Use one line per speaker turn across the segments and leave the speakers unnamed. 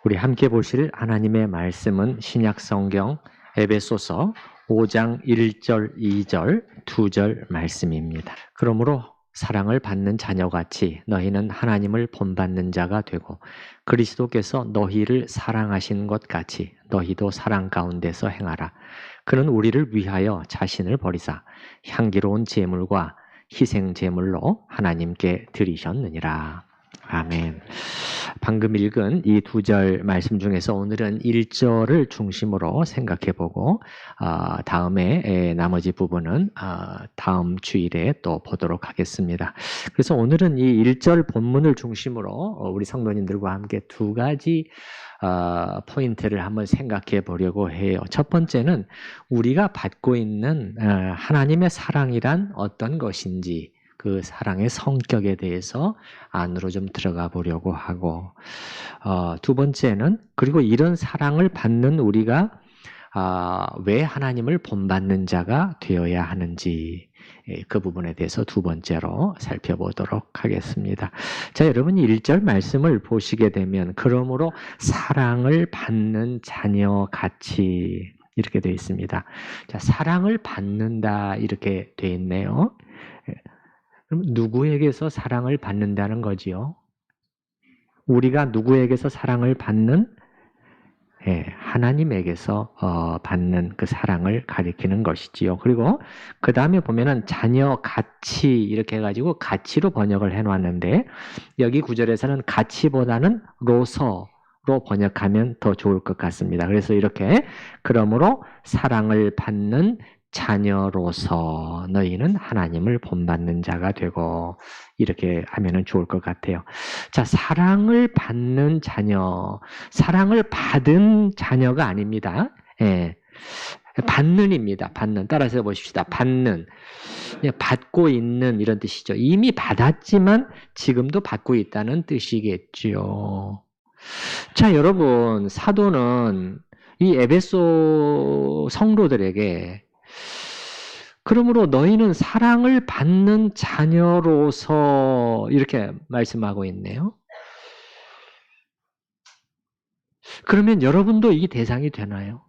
우리 함께 보실 하나님의 말씀은 신약 성경 에베소서 5장 1절, 2절, 2절 말씀입니다. 그러므로 사랑을 받는 자녀같이 너희는 하나님을 본받는 자가 되고 그리스도께서 너희를 사랑하신 것 같이 너희도 사랑 가운데서 행하라. 그는 우리를 위하여 자신을 버리사 향기로운 제물과 희생 제물로 하나님께 드리셨느니라. 아멘. 방금 읽은 이 2절 말씀 중에서 오늘은 1절을 중심으로 생각해보고 다음에 나머지 부분은 다음 주일에 또 보도록 하겠습니다. 그래서 오늘은 이 1절 본문을 중심으로 우리 성도님들과 함께 두 가지 포인트를 한번 생각해 보려고 해요. 첫 번째는 우리가 받고 있는 하나님의 사랑이란 어떤 것인지, 그 사랑의 성격에 대해서 안으로 좀 들어가 보려고 하고, 두 번째는 그리고 이런 사랑을 받는 우리가 왜 하나님을 본받는 자가 되어야 하는지, 그 부분에 대해서 두 번째로 살펴보도록 하겠습니다. 자, 여러분이 1절 말씀을 보시게 되면 그러므로 사랑을 받는 자녀 같이 이렇게 되어 있습니다. 자, 사랑을 받는다 이렇게 되어 있네요. 그럼 누구에게서 사랑을 받는다는 거지요? 우리가 누구에게서 사랑을 받는? 하나님에게서 받는 그 사랑을 가리키는 것이지요. 그리고 그 다음에 보면은 자녀 같이 이렇게 해가지고 같이로 번역을 해놨는데 여기 구절에서는 같이보다는 로서로 번역하면 더 좋을 것 같습니다. 그래서 이렇게 그러므로 사랑을 받는 자녀로서 너희는 하나님을 본받는 자가 되고 이렇게 하면 좋을 것 같아요. 자, 사랑을 받는 자녀, 사랑을 받은 자녀가 아닙니다. 받는입니다. 받는. 따라서 보십시다. 받는. 받고 있는 이런 뜻이죠. 이미 받았지만 지금도 받고 있다는 뜻이겠죠. 자, 여러분, 사도는 이 에베소 성도들에게 그러므로 너희는 사랑을 받는 자녀로서 이렇게 말씀하고 있네요. 그러면 여러분도 이 대상이 되나요?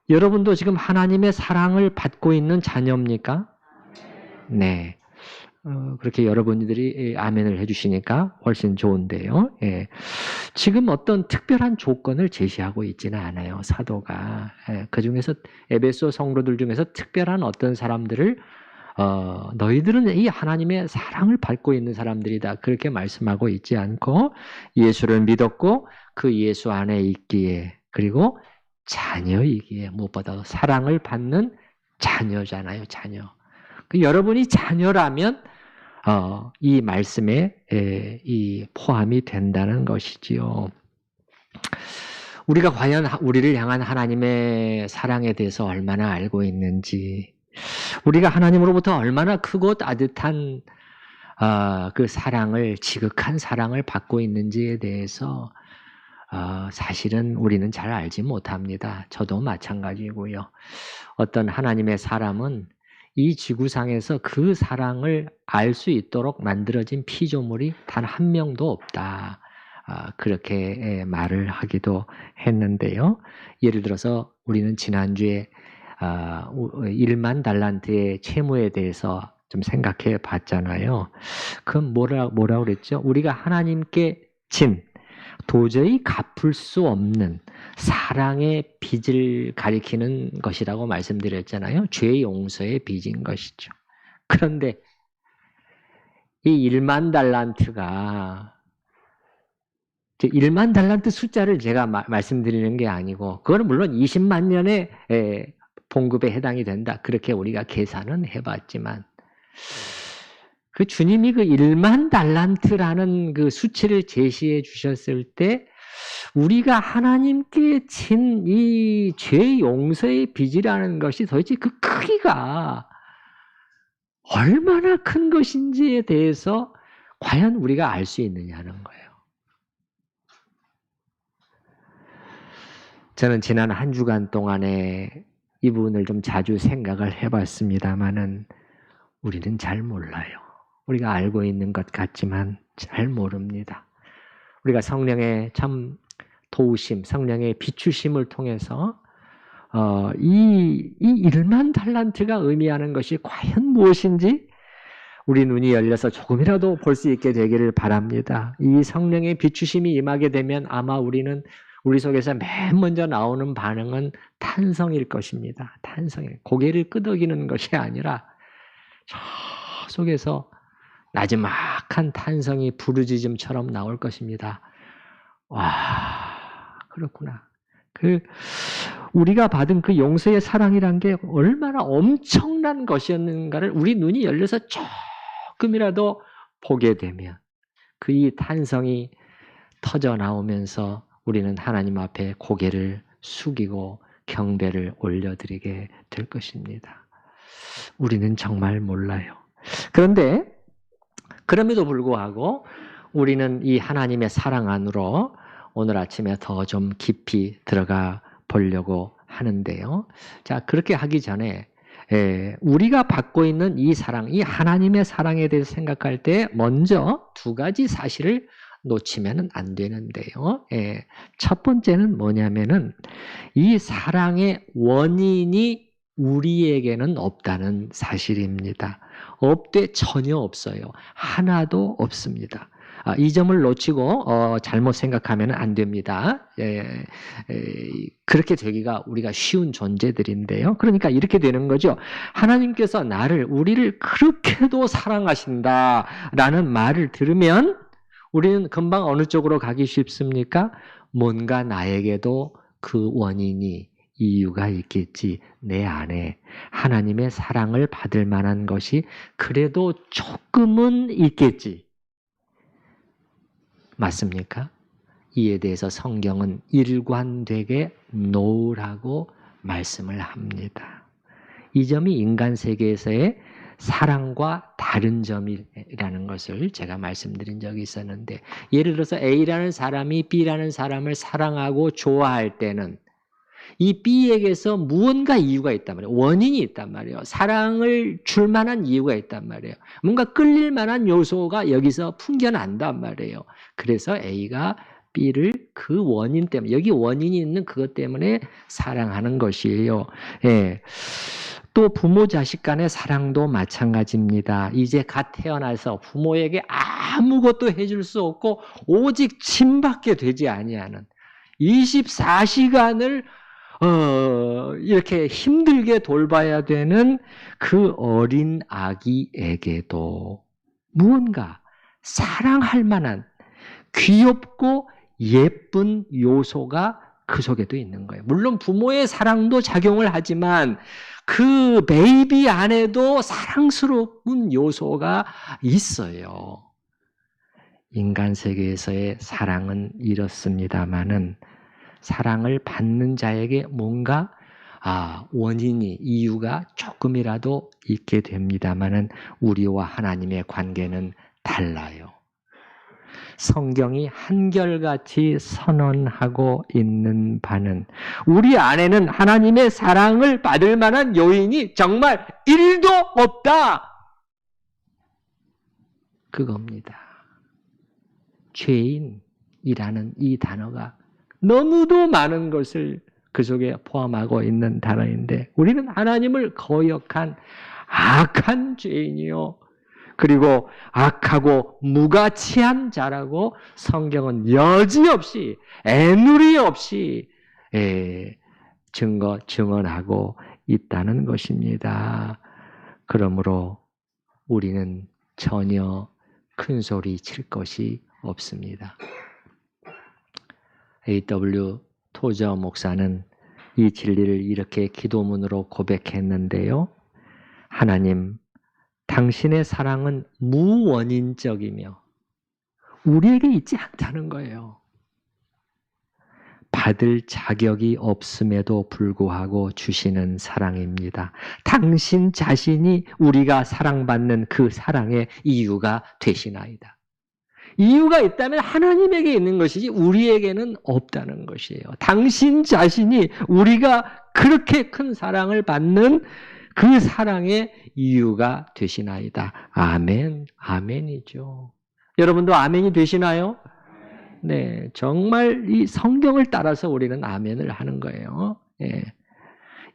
여러분도 지금 하나님의 사랑을 받고 있는 자녀입니까? 네. 그렇게 여러분들이 아멘을 해주시니까 훨씬 좋은데요. 지금 어떤 특별한 조건을 제시하고 있지는 않아요, 사도가. 그 중에서 에베소 성도들 중에서 특별한 어떤 사람들을 너희들은 이 하나님의 사랑을 받고 있는 사람들이다. 그렇게 말씀하고 있지 않고 예수를 믿었고 그 예수 안에 있기에 그리고 자녀이기에 무엇보다 사랑을 받는 자녀잖아요, 자녀. 여러분이 자녀라면 이 말씀에 이 포함이 된다는 것이지요. 우리가 과연 우리를 향한 하나님의 사랑에 대해서 얼마나 알고 있는지, 우리가 하나님으로부터 얼마나 크고 따뜻한 그 사랑을, 지극한 사랑을 받고 있는지에 대해서 사실은 우리는 잘 알지 못합니다. 저도 마찬가지고요. 어떤 하나님의 사람은 이 지구상에서 그 사랑을 알 수 있도록 만들어진 피조물이 단 한 명도 없다. 그렇게 말을 하기도 했는데요. 예를 들어서 우리는 지난주에 1만 달란트의 채무에 대해서 좀 생각해 봤잖아요. 그건 뭐라고 그랬죠? 우리가 하나님께 진 도저히 갚을 수 없는 사랑의 빚을 가리키는 것이라고 말씀드렸잖아요. 죄 용서의 빚인 것이죠. 그런데 이 1만 달란트가 1만 달란트 숫자를 제가 말씀드리는 게 아니고 그거는 물론 20만 년의 봉급에 해당이 된다. 그렇게 우리가 계산은 해봤지만 그 주님이 그 1만 달란트라는 그 수치를 제시해 주셨을 때 우리가 하나님께 진 이 죄 용서의 빚이라는 것이 도대체 그 크기가 얼마나 큰 것인지에 대해서 과연 우리가 알 수 있느냐는 거예요. 저는 지난 한 주간 동안에 이 부분을 좀 자주 생각을 해봤습니다마는 우리는 잘 몰라요. 우리가 알고 있는 것 같지만 잘 모릅니다. 우리가 성령의 참 도우심, 성령의 비추심을 통해서 이 1만 달란트가 의미하는 것이 과연 무엇인지 우리 눈이 열려서 조금이라도 볼 수 있게 되기를 바랍니다. 이 성령의 비추심이 임하게 되면 아마 우리 속에서 맨 먼저 나오는 반응은 탄성일 것입니다. 탄성일. 고개를 끄덕이는 것이 아니라 저 속에서 나지막한 탄성이 부르짖음처럼 나올 것입니다. 와, 그렇구나. 우리가 받은 그 용서의 사랑이란 게 얼마나 엄청난 것이었는가를 우리 눈이 열려서 조금이라도 보게 되면 그 이 탄성이 터져 나오면서 우리는 하나님 앞에 고개를 숙이고 경배를 올려드리게 될 것입니다. 우리는 정말 몰라요. 그런데 그럼에도 불구하고 우리는 이 하나님의 사랑 안으로 오늘 아침에 더 좀 깊이 들어가 보려고 하는데요. 자, 그렇게 하기 전에 우리가 받고 있는 이 사랑, 이 하나님의 사랑에 대해서 생각할 때 먼저 두 가지 사실을 놓치면 안 되는데요. 첫 번째는 뭐냐면은 이 사랑의 원인이 우리에게는 없다는 사실입니다. 전혀 없어요. 하나도 없습니다. 이 점을 놓치고 잘못 생각하면 안 됩니다. 그렇게 되기가 우리가 쉬운 존재들인데요. 그러니까 이렇게 되는 거죠. 하나님께서 우리를 그렇게도 사랑하신다라는 말을 들으면 우리는 금방 어느 쪽으로 가기 쉽습니까? 뭔가 나에게도 그 원인이 이유가 있겠지. 내 안에 하나님의 사랑을 받을 만한 것이 그래도 조금은 있겠지. 맞습니까? 이에 대해서 성경은 일관되게 노라고 말씀을 합니다. 이 점이 인간 세계에서의 사랑과 다른 점이라는 것을 제가 말씀드린 적이 있었는데, 예를 들어서 A라는 사람이 B라는 사람을 사랑하고 좋아할 때는 이 B에게서 무언가 이유가 있단 말이에요. 원인이 있단 말이에요. 사랑을 줄 만한 이유가 있단 말이에요. 뭔가 끌릴 만한 요소가 여기서 풍겨난단 말이에요. 그래서 A가 B를 그 원인 때문에, 여기 원인이 있는 그것 때문에 사랑하는 것이에요. 또 부모 자식 간의 사랑도 마찬가지입니다. 이제 갓 태어나서 부모에게 아무것도 해줄 수 없고 오직 침밖에 되지 아니하는 24시간을 이렇게 힘들게 돌봐야 되는 그 어린 아기에게도 무언가 사랑할 만한 귀엽고 예쁜 요소가 그 속에도 있는 거예요. 물론 부모의 사랑도 작용을 하지만 그 베이비 안에도 사랑스러운 요소가 있어요. 인간 세계에서의 사랑은 이렇습니다마는 사랑을 받는 자에게 뭔가 원인이, 이유가 조금이라도 있게 됩니다마는 우리와 하나님의 관계는 달라요. 성경이 한결같이 선언하고 있는 바는 우리 안에는 하나님의 사랑을 받을 만한 요인이 정말 1도 없다. 그겁니다. 죄인이라는 이 단어가 너무도 많은 것을 그 속에 포함하고 있는 단어인데, 우리는 하나님을 거역한 악한 죄인이요, 그리고 악하고 무가치한 자라고 성경은 여지없이 애누리 없이 증언하고 있다는 것입니다. 그러므로 우리는 전혀 큰 소리 칠 것이 없습니다. A.W. 토저 목사는 이 진리를 이렇게 기도문으로 고백했는데요. 하나님, 당신의 사랑은 무원인적이며 우리에게 있지 않다는 거예요. 받을 자격이 없음에도 불구하고 주시는 사랑입니다. 당신 자신이 우리가 사랑받는 그 사랑의 이유가 되시나이다. 이유가 있다면 하나님에게 있는 것이지 우리에게는 없다는 것이에요. 당신 자신이 우리가 그렇게 큰 사랑을 받는 그 사랑의 이유가 되시나이다. 아멘, 아멘이죠. 여러분도 아멘이 되시나요? 네, 정말 이 성경을 따라서 우리는 아멘을 하는 거예요. 예.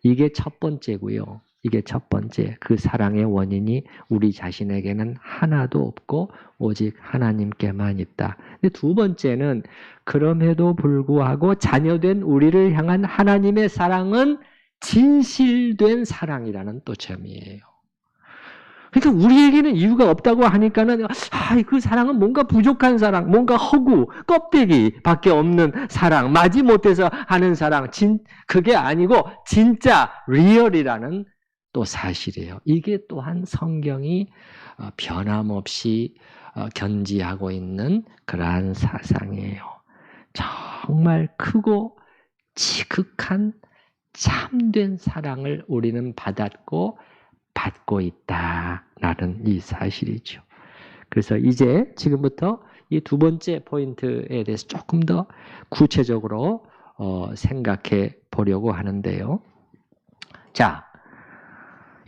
이게 첫 번째고요. 이게 첫 번째. 그 사랑의 원인이 우리 자신에게는 하나도 없고 오직 하나님께만 있다. 근데 두 번째는 그럼에도 불구하고 자녀된 우리를 향한 하나님의 사랑은 진실된 사랑이라는 또 점이에요. 그러니까 우리에게는 이유가 없다고 하니까는 그 사랑은 뭔가 부족한 사랑, 뭔가 허구, 껍데기밖에 없는 사랑, 마지못해서 하는 사랑, 그게 아니고 진짜 리얼이라는 또 사실이에요. 이게 또한 성경이 변함없이 견지하고 있는 그러한 사상이에요. 정말 크고 지극한 참된 사랑을 우리는 받았고 받고 있다라는 이 사실이죠. 그래서 이제 지금부터 이 두 번째 포인트에 대해서 조금 더 구체적으로 생각해 보려고 하는데요. 자,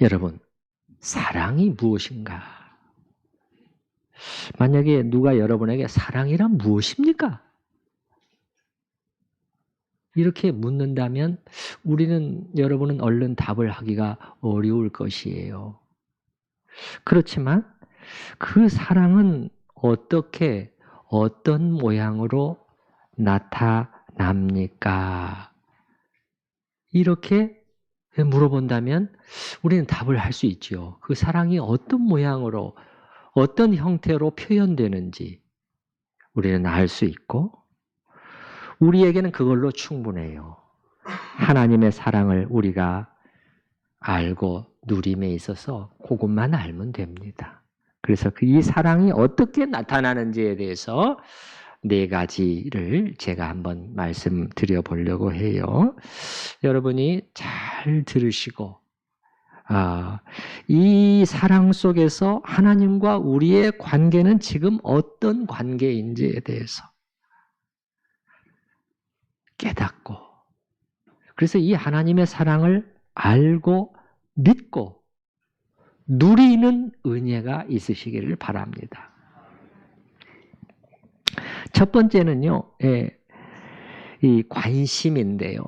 여러분, 사랑이 무엇인가? 만약에 누가 여러분에게 사랑이란 무엇입니까? 이렇게 묻는다면 여러분은 얼른 답을 하기가 어려울 것이에요. 그렇지만 그 사랑은 어떻게, 어떤 모양으로 나타납니까? 이렇게 물어본다면 우리는 답을 할 수 있죠. 그 사랑이 어떤 모양으로, 어떤 형태로 표현되는지 우리는 알 수 있고, 우리에게는 그걸로 충분해요. 하나님의 사랑을 우리가 알고 누림에 있어서 그것만 알면 됩니다. 그래서 이 사랑이 어떻게 나타나는지에 대해서 네 가지를 제가 한번 말씀드려 보려고 해요. 여러분이 잘 들으시고 이 사랑 속에서 하나님과 우리의 관계는 지금 어떤 관계인지에 대해서 깨닫고, 그래서 이 하나님의 사랑을 알고 믿고 누리는 은혜가 있으시기를 바랍니다. 첫 번째는요, 이 관심인데요.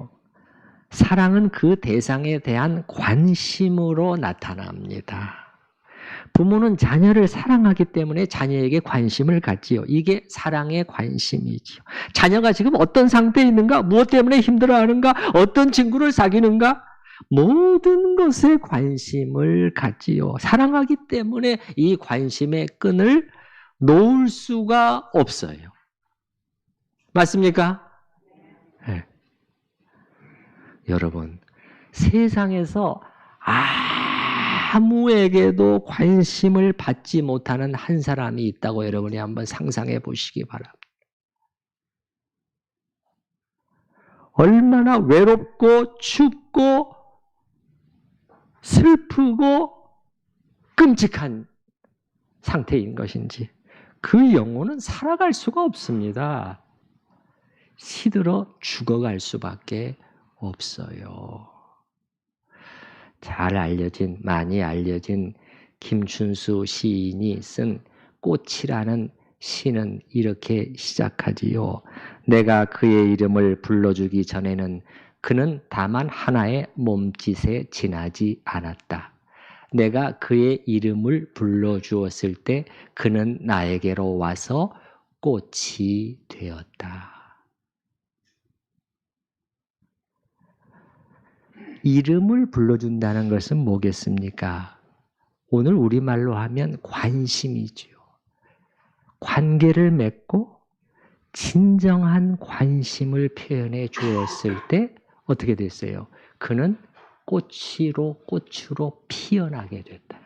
사랑은 그 대상에 대한 관심으로 나타납니다. 부모는 자녀를 사랑하기 때문에 자녀에게 관심을 갖지요. 이게 사랑의 관심이지요. 자녀가 지금 어떤 상태에 있는가, 무엇 때문에 힘들어하는가, 어떤 친구를 사귀는가, 모든 것에 관심을 갖지요. 사랑하기 때문에 이 관심의 끈을 놓을 수가 없어요. 맞습니까? 네. 여러분, 세상에서 아무에게도 관심을 받지 못하는 한 사람이 있다고 여러분이 한번 상상해 보시기 바랍니다. 얼마나 외롭고 춥고 슬프고 끔찍한 상태인 것인지 그 영혼은 살아갈 수가 없습니다. 시들어 죽어갈 수밖에 없어요. 잘 알려진, 많이 알려진 김춘수 시인이 쓴 꽃이라는 시는 이렇게 시작하지요. 내가 그의 이름을 불러주기 전에는 그는 다만 하나의 몸짓에 지나지 않았다. 내가 그의 이름을 불러주었을 때 그는 나에게로 와서 꽃이 되었다. 이름을 불러준다는 것은 뭐겠습니까? 오늘 우리말로 하면 관심이지요. 관계를 맺고 진정한 관심을 표현해 주었을 때 어떻게 됐어요? 그는 꽃으로 피어나게 됐다는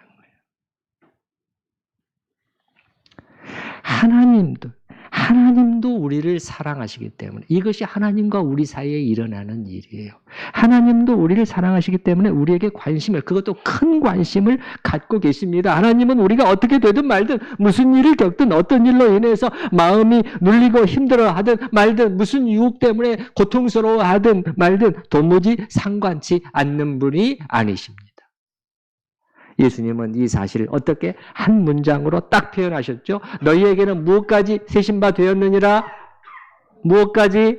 거예요. 하나님도 우리를 사랑하시기 때문에 이것이 하나님과 우리 사이에 일어나는 일이에요. 하나님도 우리를 사랑하시기 때문에 우리에게 그것도 큰 관심을 갖고 계십니다. 하나님은 우리가 어떻게 되든 말든 무슨 일을 겪든 어떤 일로 인해서 마음이 눌리고 힘들어하든 말든 무슨 유혹 때문에 고통스러워하든 말든 도무지 상관치 않는 분이 아니십니다. 예수님은 이 사실을 어떻게 한 문장으로 딱 표현하셨죠? 너희에게는 무엇까지 세신 바 되었느니라? 무엇까지?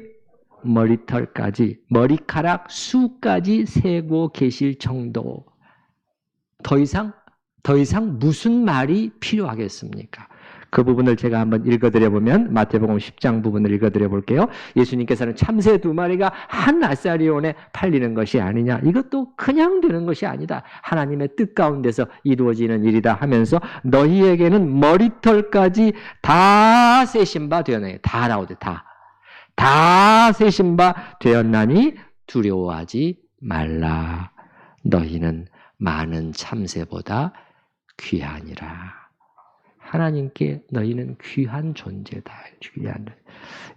머리털까지, 머리카락 수까지 세고 계실 정도. 더 이상 무슨 말이 필요하겠습니까? 그 부분을 제가 한번 읽어드려 보면 마태복음 10장 부분을 읽어드려 볼게요. 예수님께서는 참새 2마리가 한 아사리온에 팔리는 것이 아니냐. 이것도 그냥 되는 것이 아니다. 하나님의 뜻 가운데서 이루어지는 일이다 하면서 너희에게는 머리털까지 다 세신 바 되었나니. 다 나오대. 다 세신 바 되었나니 두려워하지 말라. 너희는 많은 참새보다 귀하니라. 하나님께 너희는 귀한 존재다. 귀한.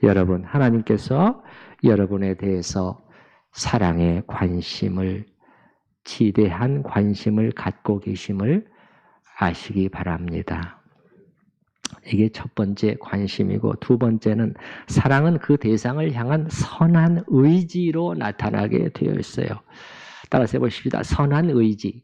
여러분, 하나님께서 여러분에 대해서 사랑의 관심을, 지대한 관심을 갖고 계심을 아시기 바랍니다. 이게 첫 번째 관심이고, 두 번째는 사랑은 그 대상을 향한 선한 의지로 나타나게 되어 있어요. 따라서 해보십시다. 선한 의지.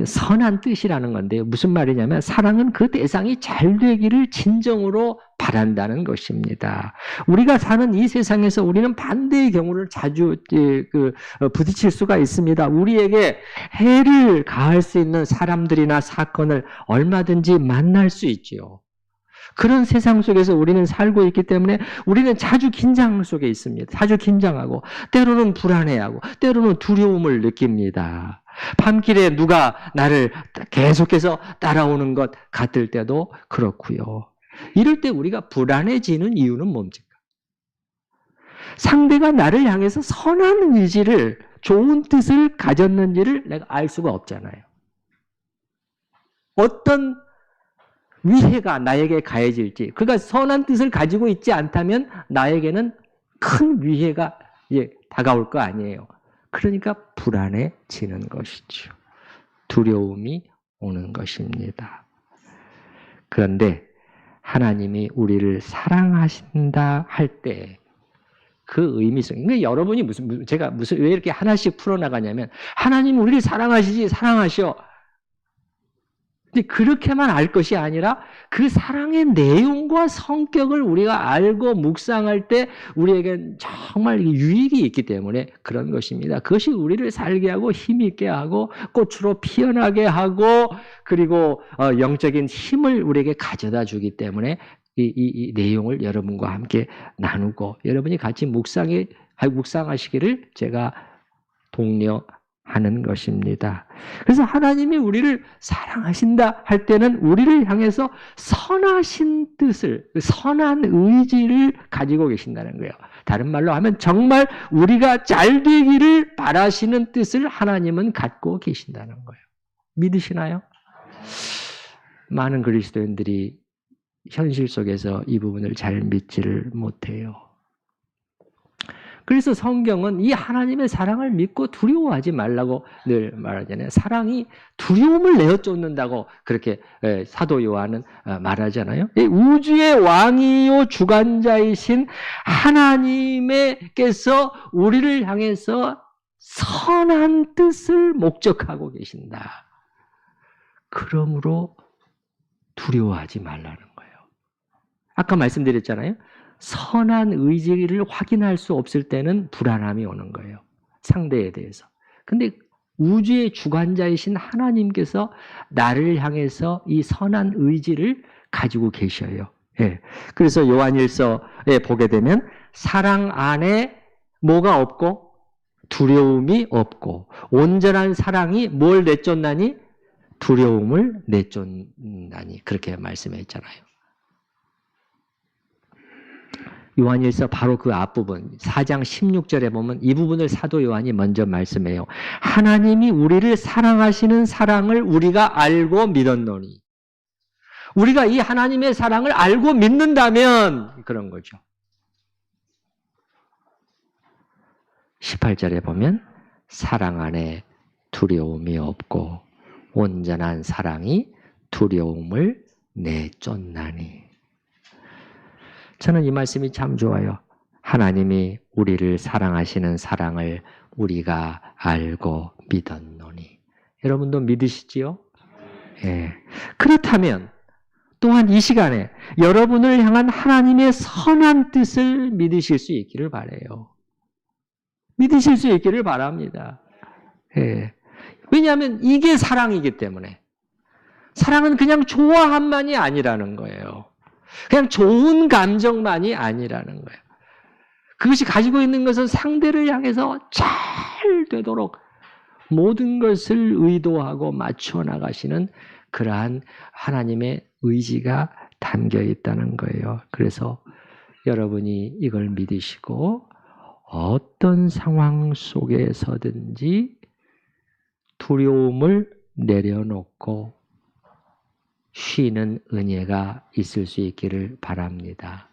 선한 뜻이라는 건데요. 무슨 말이냐면 사랑은 그 대상이 잘 되기를 진정으로 바란다는 것입니다. 우리가 사는 이 세상에서 우리는 반대의 경우를 자주 부딪힐 수가 있습니다. 우리에게 해를 가할 수 있는 사람들이나 사건을 얼마든지 만날 수 있지요. 그런 세상 속에서 우리는 살고 있기 때문에 우리는 자주 긴장 속에 있습니다. 자주 긴장하고, 때로는 불안해하고, 때로는 두려움을 느낍니다. 밤길에 누가 나를 계속해서 따라오는 것 같을 때도 그렇고요. 이럴 때 우리가 불안해지는 이유는 뭡니까? 상대가 나를 향해서 선한 의지를, 좋은 뜻을 가졌는지를 내가 알 수가 없잖아요. 어떤 위해가 나에게 가해질지, 그가 선한 뜻을 가지고 있지 않다면 나에게는 큰 위해가 다가올 거 아니에요. 그러니까 불안해지는 것이죠. 두려움이 오는 것입니다. 그런데 하나님이 우리를 사랑하신다 할 때 그 의미성, 그러니까 여러분이 왜 이렇게 하나씩 풀어나가냐면, 하나님 우리를 사랑하시지, 사랑하셔. 근데 그렇게만 알 것이 아니라 그 사랑의 내용과 성격을 우리가 알고 묵상할 때 우리에겐 정말 유익이 있기 때문에 그런 것입니다. 그것이 우리를 살게 하고 힘있게 하고 꽃으로 피어나게 하고, 그리고 영적인 힘을 우리에게 가져다 주기 때문에 이 내용을 여러분과 함께 나누고 여러분이 같이 묵상하시기를 제가 독려하는 것입니다. 그래서 하나님이 우리를 사랑하신다 할 때는 우리를 향해서 선하신 뜻을, 선한 의지를 가지고 계신다는 거예요. 다른 말로 하면 정말 우리가 잘 되기를 바라시는 뜻을 하나님은 갖고 계신다는 거예요. 믿으시나요? 많은 그리스도인들이 현실 속에서 이 부분을 잘 믿지를 못해요. 그래서 성경은 이 하나님의 사랑을 믿고 두려워하지 말라고 늘 말하잖아요. 사랑이 두려움을 내어쫓는다고 그렇게 사도 요한은 말하잖아요. 우주의 왕이요 주관자이신 하나님께서 우리를 향해서 선한 뜻을 목적하고 계신다. 그러므로 두려워하지 말라는 거예요. 아까 말씀드렸잖아요. 선한 의지를 확인할 수 없을 때는 불안함이 오는 거예요. 상대에 대해서. 근데 우주의 주관자이신 하나님께서 나를 향해서 이 선한 의지를 가지고 계셔요. 예. 그래서 요한일서에 보게 되면 사랑 안에 뭐가 없고 두려움이 없고 온전한 사랑이 뭘 내쫓나니? 두려움을 내쫓나니. 그렇게 말씀했잖아요. 요한일서 바로 그 앞부분 4장 16절에 보면 이 부분을 사도 요한이 먼저 말씀해요. 하나님이 우리를 사랑하시는 사랑을 우리가 알고 믿었노니. 우리가 이 하나님의 사랑을 알고 믿는다면 그런 거죠. 18절에 보면 사랑 안에 두려움이 없고 온전한 사랑이 두려움을 내쫓나니. 저는 이 말씀이 참 좋아요. 하나님이 우리를 사랑하시는 사랑을 우리가 알고 믿었노니. 여러분도 믿으시지요? 예. 그렇다면 또한 이 시간에 여러분을 향한 하나님의 선한 뜻을 믿으실 수 있기를 바라요. 믿으실 수 있기를 바랍니다. 예. 왜냐하면 이게 사랑이기 때문에. 사랑은 그냥 좋아함만이 아니라는 거예요. 그냥 좋은 감정만이 아니라는 거예요. 그것이 가지고 있는 것은 상대를 향해서 잘 되도록 모든 것을 의도하고 맞춰 나가시는 그러한 하나님의 의지가 담겨 있다는 거예요. 그래서 여러분이 이걸 믿으시고 어떤 상황 속에서든지 두려움을 내려놓고 쉬는 은혜가 있을 수 있기를 바랍니다.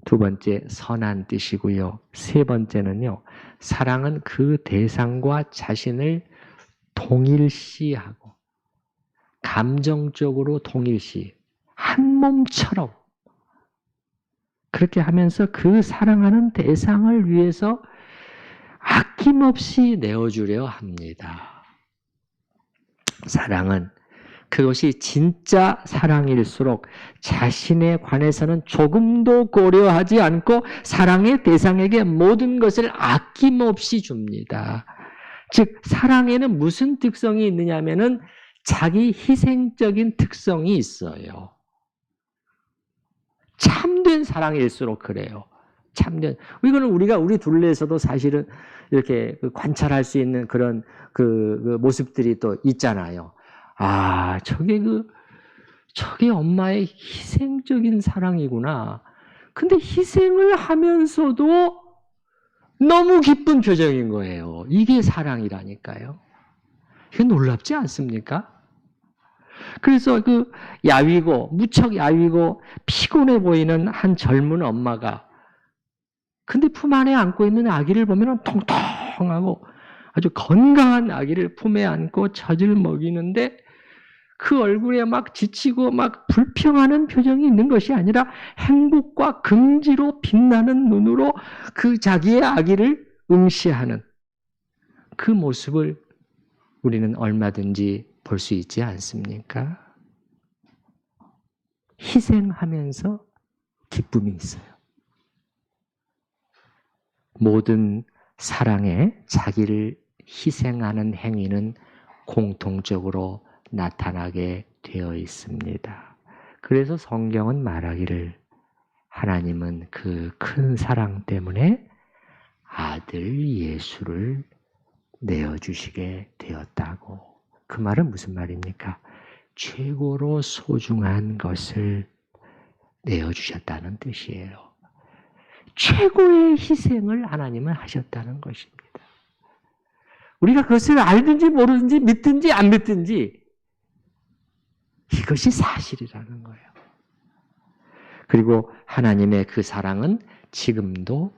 두 번째, 선한 뜻이고요. 세 번째는요, 사랑은 그 대상과 자신을 동일시하고 감정적으로 동일시, 한 몸처럼 그렇게 하면서 그 사랑하는 대상을 위해서 아낌없이 내어주려 합니다. 사랑은 그것이 진짜 사랑일수록 자신에 관해서는 조금도 고려하지 않고 사랑의 대상에게 모든 것을 아낌없이 줍니다. 즉 사랑에는 무슨 특성이 있느냐면은 자기 희생적인 특성이 있어요. 참된 사랑일수록 그래요. 참된. 이거는 우리 둘레에서도 사실은 이렇게 관찰할 수 있는 그런 그 모습들이 또 있잖아요. 아, 저게 엄마의 희생적인 사랑이구나. 근데 희생을 하면서도 너무 기쁜 표정인 거예요. 이게 사랑이라니까요. 이게 놀랍지 않습니까? 그래서 무척 야위고 피곤해 보이는 한 젊은 엄마가 근데 품 안에 안고 있는 아기를 보면 통통하고 아주 건강한 아기를 품에 안고 젖을 먹이는데 그 얼굴에 막 지치고 막 불평하는 표정이 있는 것이 아니라 행복과 긍지로 빛나는 눈으로 그 자기의 아기를 응시하는 그 모습을 우리는 얼마든지 볼 수 있지 않습니까? 희생하면서 기쁨이 있어요. 모든 사랑에 자기를 희생하는 행위는 공통적으로 나타나게 되어 있습니다. 그래서 성경은 말하기를 하나님은 그 큰 사랑 때문에 아들 예수를 내어주시게 되었다고. 그 말은 무슨 말입니까? 최고로 소중한 것을 내어주셨다는 뜻이에요. 최고의 희생을 하나님은 하셨다는 것입니다. 우리가 그것을 알든지 모르든지 믿든지 안 믿든지 이것이 사실이라는 거예요. 그리고 하나님의 그 사랑은 지금도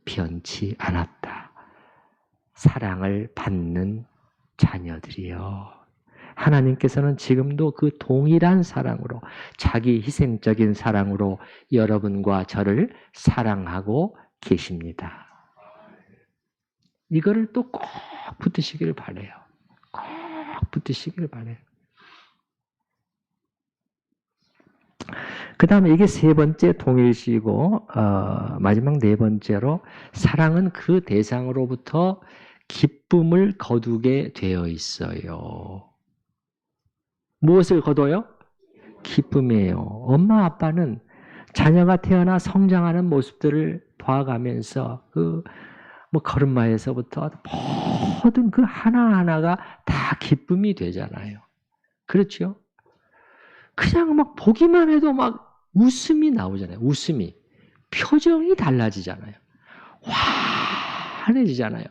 변치 않았다. 사랑을 받는 자녀들이요. 하나님께서는 지금도 그 동일한 사랑으로 자기 희생적인 사랑으로 여러분과 저를 사랑하고 계십니다. 이거를 또 꼭 붙드시길 바라요. 꼭 붙드시길 바라요. 그 다음에 이게 세 번째 동일시고 마지막 네 번째로 사랑은 그 대상으로부터 기쁨을 거두게 되어 있어요. 무엇을 거둬요? 기쁨이에요. 엄마 아빠는 자녀가 태어나 성장하는 모습들을 봐가면서 걸음마에서부터 모든 그 하나하나가 다 기쁨이 되잖아요. 그렇죠? 그냥 막 보기만 해도 막 웃음이 나오잖아요. 웃음이. 표정이 달라지잖아요. 환해지잖아요.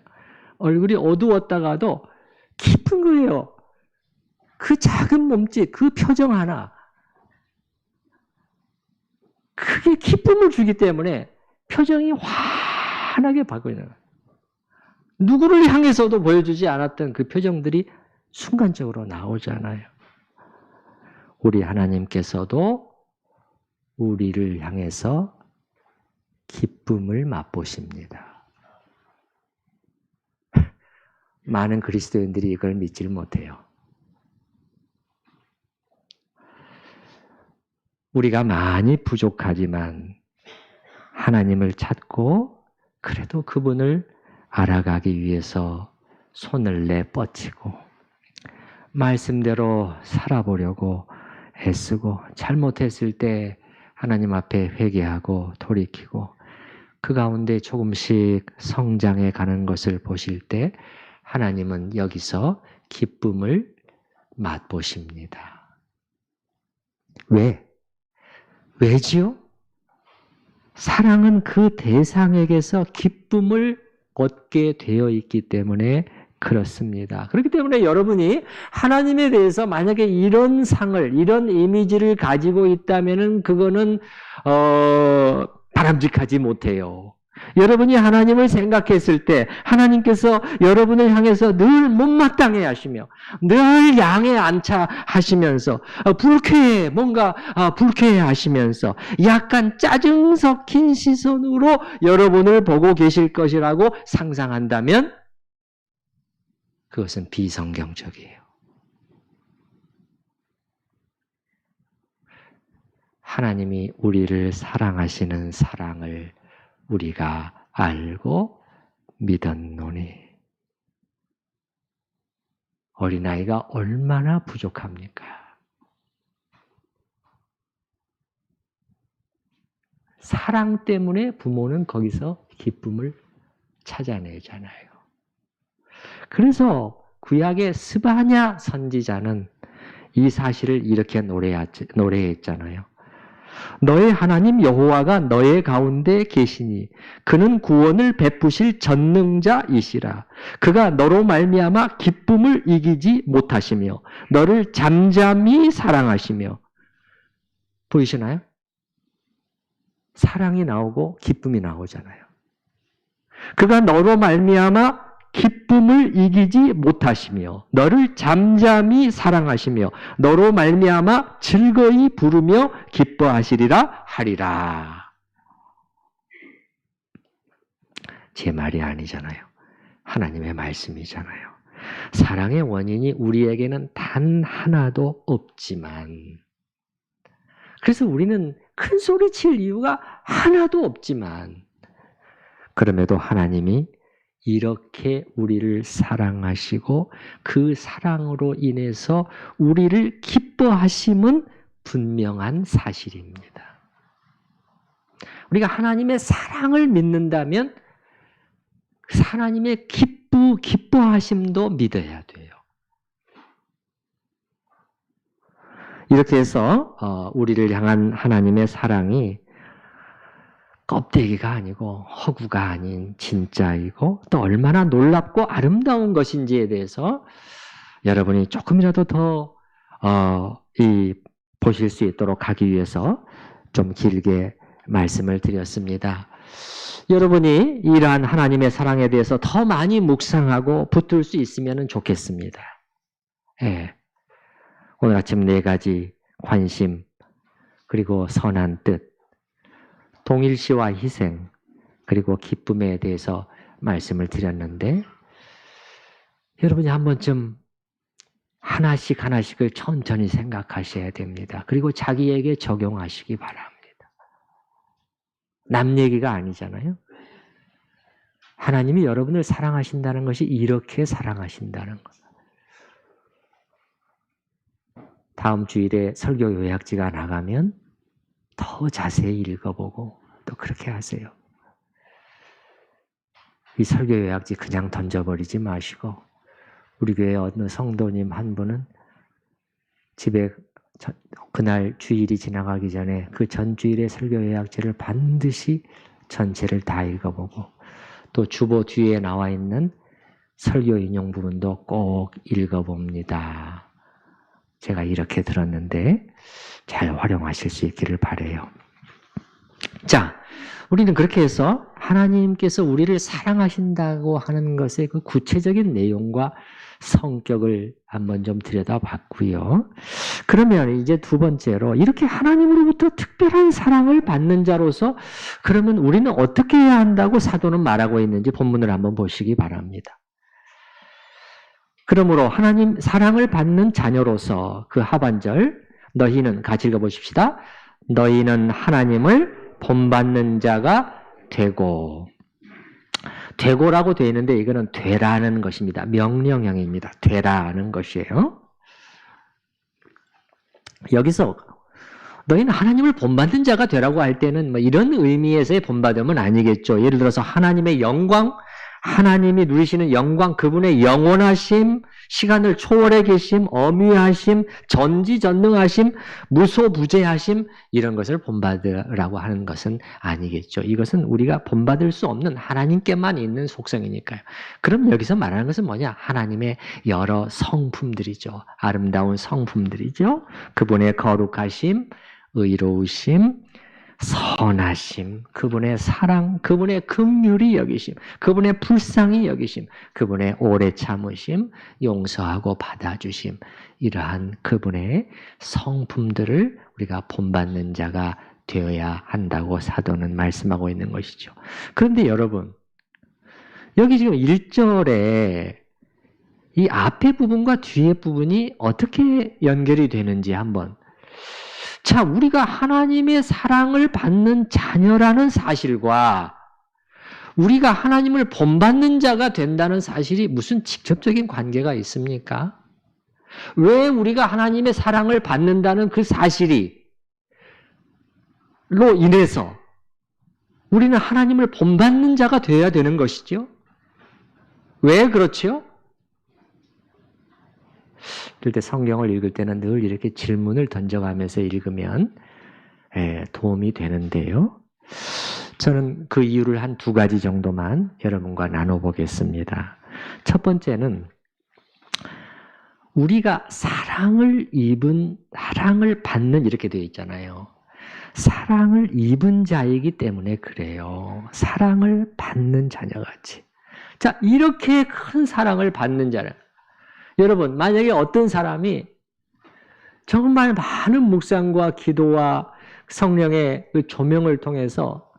얼굴이 어두웠다가도 기쁜 거예요. 그 작은 몸짓, 그 표정 하나. 그게 기쁨을 주기 때문에 표정이 환하게 바뀌는 거예요. 누구를 향해서도 보여주지 않았던 그 표정들이 순간적으로 나오잖아요. 우리 하나님께서도 우리를 향해서 기쁨을 맛보십니다. 많은 그리스도인들이 이걸 믿질 못해요. 우리가 많이 부족하지만 하나님을 찾고 그래도 그분을 알아가기 위해서 손을 내뻗치고 말씀대로 살아보려고 애쓰고 잘못했을 때 하나님 앞에 회개하고 돌이키고 그 가운데 조금씩 성장해 가는 것을 보실 때 하나님은 여기서 기쁨을 맛보십니다. 왜? 왜지요? 사랑은 그 대상에게서 기쁨을 얻게 되어 있기 때문에 그렇습니다. 그렇기 때문에 여러분이 하나님에 대해서 만약에 이런 상을, 이런 이미지를 가지고 있다면은 그거는 바람직하지 못해요. 여러분이 하나님을 생각했을 때 하나님께서 여러분을 향해서 늘 못마땅해 하시며 늘 양에 안차하시면서 뭔가 불쾌해 하시면서 약간 짜증 섞인 시선으로 여러분을 보고 계실 것이라고 상상한다면 그것은 비성경적이에요. 하나님이 우리를 사랑하시는 사랑을 우리가 알고 믿었노니 어린아이가 얼마나 부족합니까? 사랑 때문에 부모는 거기서 기쁨을 찾아내잖아요. 그래서 구약의 스바냐 선지자는 이 사실을 이렇게 노래했잖아요. 너의 하나님 여호와가 너의 가운데 계시니 그는 구원을 베푸실 전능자이시라. 그가 너로 말미암아 기쁨을 이기지 못하시며 너를 잠잠히 사랑하시며. 보이시나요? 사랑이 나오고 기쁨이 나오잖아요. 그가 너로 말미암아 기쁨을 이기지 못하시며 너를 잠잠히 사랑하시며 너로 말미암아 즐거이 부르며 기뻐하시리라 하리라. 제 말이 아니잖아요. 하나님의 말씀이잖아요. 사랑의 원인이 우리에게는 단 하나도 없지만, 그래서 우리는 큰 소리 칠 이유가 하나도 없지만, 그럼에도 하나님이 이렇게 우리를 사랑하시고 그 사랑으로 인해서 우리를 기뻐하심은 분명한 사실입니다. 우리가 하나님의 사랑을 믿는다면 하나님의 기뻐하심도 믿어야 돼요. 이렇게 해서 우리를 향한 하나님의 사랑이 껍데기가 아니고 허구가 아닌 진짜이고 또 얼마나 놀랍고 아름다운 것인지에 대해서 여러분이 조금이라도 더 보실 수 있도록 하기 위해서 좀 길게 말씀을 드렸습니다. 여러분이 이러한 하나님의 사랑에 대해서 더 많이 묵상하고 붙들 수 있으면 좋겠습니다. 예. 오늘 아침 4가지 관심, 그리고 선한 뜻, 동일시와 희생, 그리고 기쁨에 대해서 말씀을 드렸는데 여러분이 한 번쯤 하나씩을 천천히 생각하셔야 됩니다. 그리고 자기에게 적용하시기 바랍니다. 남 얘기가 아니잖아요. 하나님이 여러분을 사랑하신다는 것이 이렇게 사랑하신다는 것. 다음 주일에 설교 요약지가 나가면 더 자세히 읽어보고 또 그렇게 하세요. 이 설교 요약지 그냥 던져버리지 마시고 우리 교회 어느 성도님 한 분은 집에 그날 주일이 지나가기 전에 그 전주일의 설교 요약지를 반드시 전체를 다 읽어보고 또 주보 뒤에 나와 있는 설교 인용 부분도 꼭 읽어봅니다. 제가 이렇게 들었는데 잘 활용하실 수 있기를 바라요. 자, 우리는 그렇게 해서 하나님께서 우리를 사랑하신다고 하는 것의 그 구체적인 내용과 성격을 한번 좀 들여다봤고요. 그러면 이제 두 번째로 이렇게 하나님으로부터 특별한 사랑을 받는 자로서 그러면 우리는 어떻게 해야 한다고 사도는 말하고 있는지 본문을 한번 보시기 바랍니다. 그러므로 하나님 사랑을 받는 자녀로서 그 하반절 너희는 같이 읽어보십시다. 너희는 하나님을 본받는 자가 되고, 되고라고 되어 있는데 이거는 되라는 것입니다. 명령형입니다. 되라는 것이에요. 여기서 너희는 하나님을 본받는 자가 되라고 할 때는 뭐 이런 의미에서의 본받음은 아니겠죠. 예를 들어서 하나님의 영광, 하나님이 누리시는 영광, 그분의 영원하심, 시간을 초월해 계심, 어미하심, 전지전능하심, 무소부재하심, 이런 것을 본받으라고 하는 것은 아니겠죠. 이것은 우리가 본받을 수 없는 하나님께만 있는 속성이니까요. 그럼 여기서 말하는 것은 뭐냐? 하나님의 여러 성품들이죠. 아름다운 성품들이죠. 그분의 거룩하심, 의로우심, 선하심, 그분의 사랑, 그분의 긍휼히 여기심, 그분의 불쌍히 여기심, 그분의 오래 참으심, 용서하고 받아주심, 이러한 그분의 성품들을 우리가 본받는 자가 되어야 한다고 사도는 말씀하고 있는 것이죠. 그런데 여러분, 여기 지금 1절에 이 앞에 부분과 뒤에 부분이 어떻게 연결이 되는지 한번. 자, 우리가 하나님의 사랑을 받는 자녀라는 사실과 우리가 하나님을 본받는 자가 된다는 사실이 무슨 직접적인 관계가 있습니까? 왜 우리가 하나님의 사랑을 받는다는 그 사실이 로 인해서 우리는 하나님을 본받는 자가 되어야 되는 것이죠? 왜 그렇죠? 그럴 때 성경을 읽을 때는 늘 이렇게 질문을 던져가면서 읽으면 도움이 되는데요. 저는 그 이유를 한 2가지 정도만 여러분과 나눠보겠습니다. 첫 번째는 우리가 사랑을 받는 이렇게 되어 있잖아요. 사랑을 입은 자이기 때문에 그래요. 사랑을 받는 자녀같이. 자, 이렇게 큰 사랑을 받는 자는 여러분, 만약에 어떤 사람이 정말 많은 묵상과 기도와 성령의 그 조명을 통해서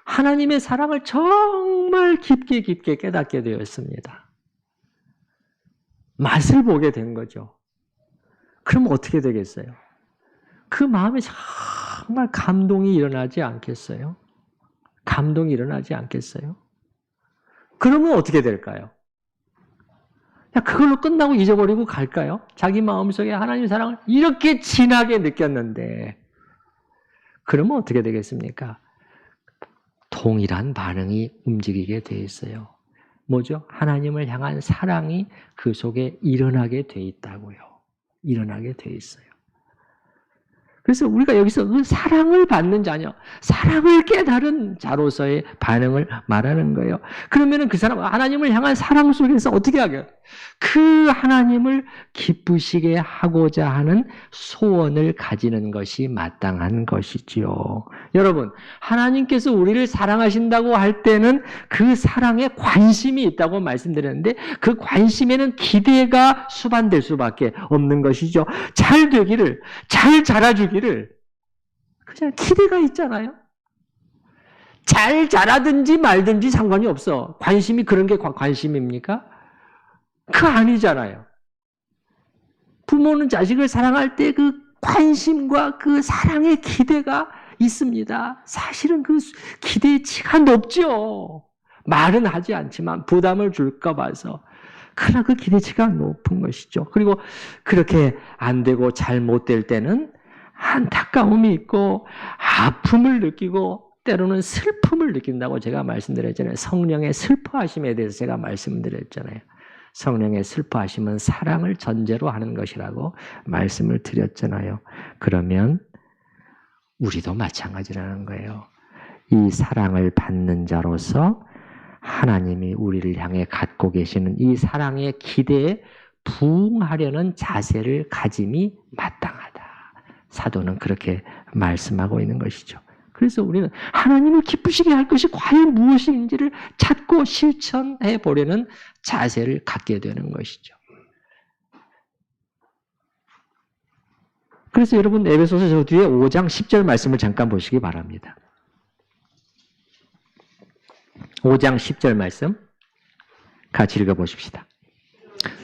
하나님의 사랑을 정말 깊게 깨닫게 되었습니다. 맛을 보게 된 거죠. 그럼 어떻게 되겠어요? 그 마음에 정말 감동이 일어나지 않겠어요? 감동이 일어나지 않겠어요? 그러면 어떻게 될까요? 그걸로 끝나고 잊어버리고 갈까요? 자기 마음속에 하나님의 사랑을 이렇게 진하게 느꼈는데 그러면 어떻게 되겠습니까? 동일한 반응이 움직이게 돼 있어요. 뭐죠? 하나님을 향한 사랑이 그 속에 일어나게 돼 있다고요. 일어나게 돼 있어요. 그래서 우리가 여기서 그 사랑을 받는 자녀, 사랑을 깨달은 자로서의 반응을 말하는 거예요. 그러면은 그 사람, 하나님을 향한 사랑 속에서 어떻게 하게요? 그 하나님을 기쁘시게 하고자 하는 소원을 가지는 것이 마땅한 것이지요. 여러분, 하나님께서 우리를 사랑하신다고 할 때는 그 사랑에 관심이 있다고 말씀드렸는데 그 관심에는 기대가 수반될 수밖에 없는 것이죠. 잘 되기를, 잘 자라주기를 그냥 기대가 있잖아요. 잘 자라든지 말든지 상관이 없어. 관심이 그런 게 관심입니까? 그거 아니잖아요. 부모는 자식을 사랑할 때 그 관심과 그 사랑의 기대가 있습니다. 사실은 그 기대치가 높죠. 말은 하지 않지만 부담을 줄까 봐서. 그러나 그 기대치가 높은 것이죠. 그리고 그렇게 안 되고 잘 못 될 때는 안타까움이 있고 아픔을 느끼고 때로는 슬픔을 느낀다고 제가 말씀드렸잖아요. 성령의 슬퍼하심에 대해서 제가 말씀드렸잖아요. 성령의 슬퍼하심은 사랑을 전제로 하는 것이라고 말씀을 드렸잖아요. 그러면 우리도 마찬가지라는 거예요. 이 사랑을 받는 자로서 하나님이 우리를 향해 갖고 계시는 이 사랑의 기대에 부응하려는 자세를 가짐이 마땅하다. 사도는 그렇게 말씀하고 있는 것이죠. 그래서 우리는 하나님을 기쁘시게 할 것이 과연 무엇인지를 찾고 실천해 보려는 자세를 갖게 되는 것이죠. 그래서 여러분 에베소서 저 뒤에 5장 10절 말씀을 잠깐 보시기 바랍니다. 5장 10절 말씀 같이 읽어보십시다.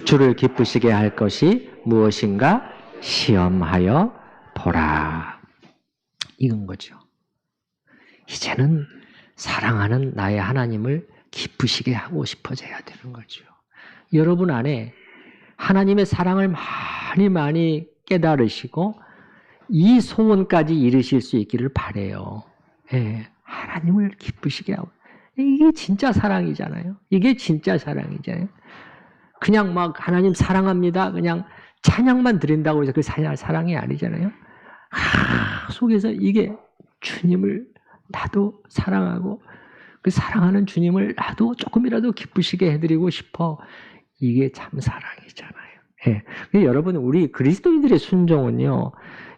주를 기쁘시게 할 것이 무엇인가 시험하여 보라. 이건 거죠. 이제는 사랑하는 나의 하나님을 기쁘시게 하고 싶어져야 되는 거죠. 여러분 안에 하나님의 사랑을 많이 깨달으시고 이 소원까지 이루실 수 있기를 바라요. 예, 하나님을 기쁘시게 하고. 이게 진짜 사랑이잖아요. 이게 진짜 사랑이잖아요. 그냥 막 하나님 사랑합니다. 그냥 찬양만 드린다고 해서 그 사랑이 아니잖아요. 속에서 이게 주님을 나도 사랑하고 그 사랑하는 주님을 나도 조금이라도 기쁘시게 해드리고 싶어. 이게 참 사랑이잖아요. 예. 여러분, 우리 그리스도인들의 순종은요,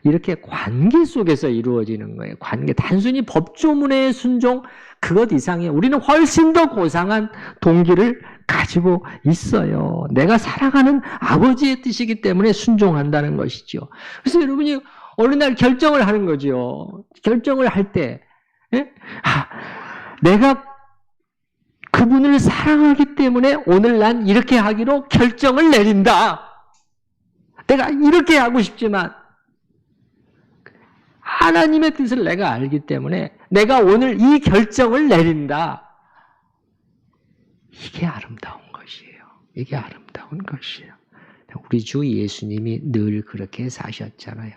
이렇게 관계 속에서 이루어지는 거예요. 관계. 단순히 법조문의 순종, 그것 이상이에요. 우리는 훨씬 더 고상한 동기를 가지고 있어요. 내가 사랑하는 아버지의 뜻이기 때문에 순종한다는 것이죠. 그래서 여러분이 어느 날 결정을 하는 거죠. 결정을 할 때, 예? 내가 그분을 사랑하기 때문에 오늘 난 이렇게 하기로 결정을 내린다. 내가 이렇게 하고 싶지만 하나님의 뜻을 내가 알기 때문에 내가 오늘 이 결정을 내린다. 이게 아름다운 것이에요. 이게 아름다운 것이에요. 우리 주 예수님이 늘 그렇게 사셨잖아요.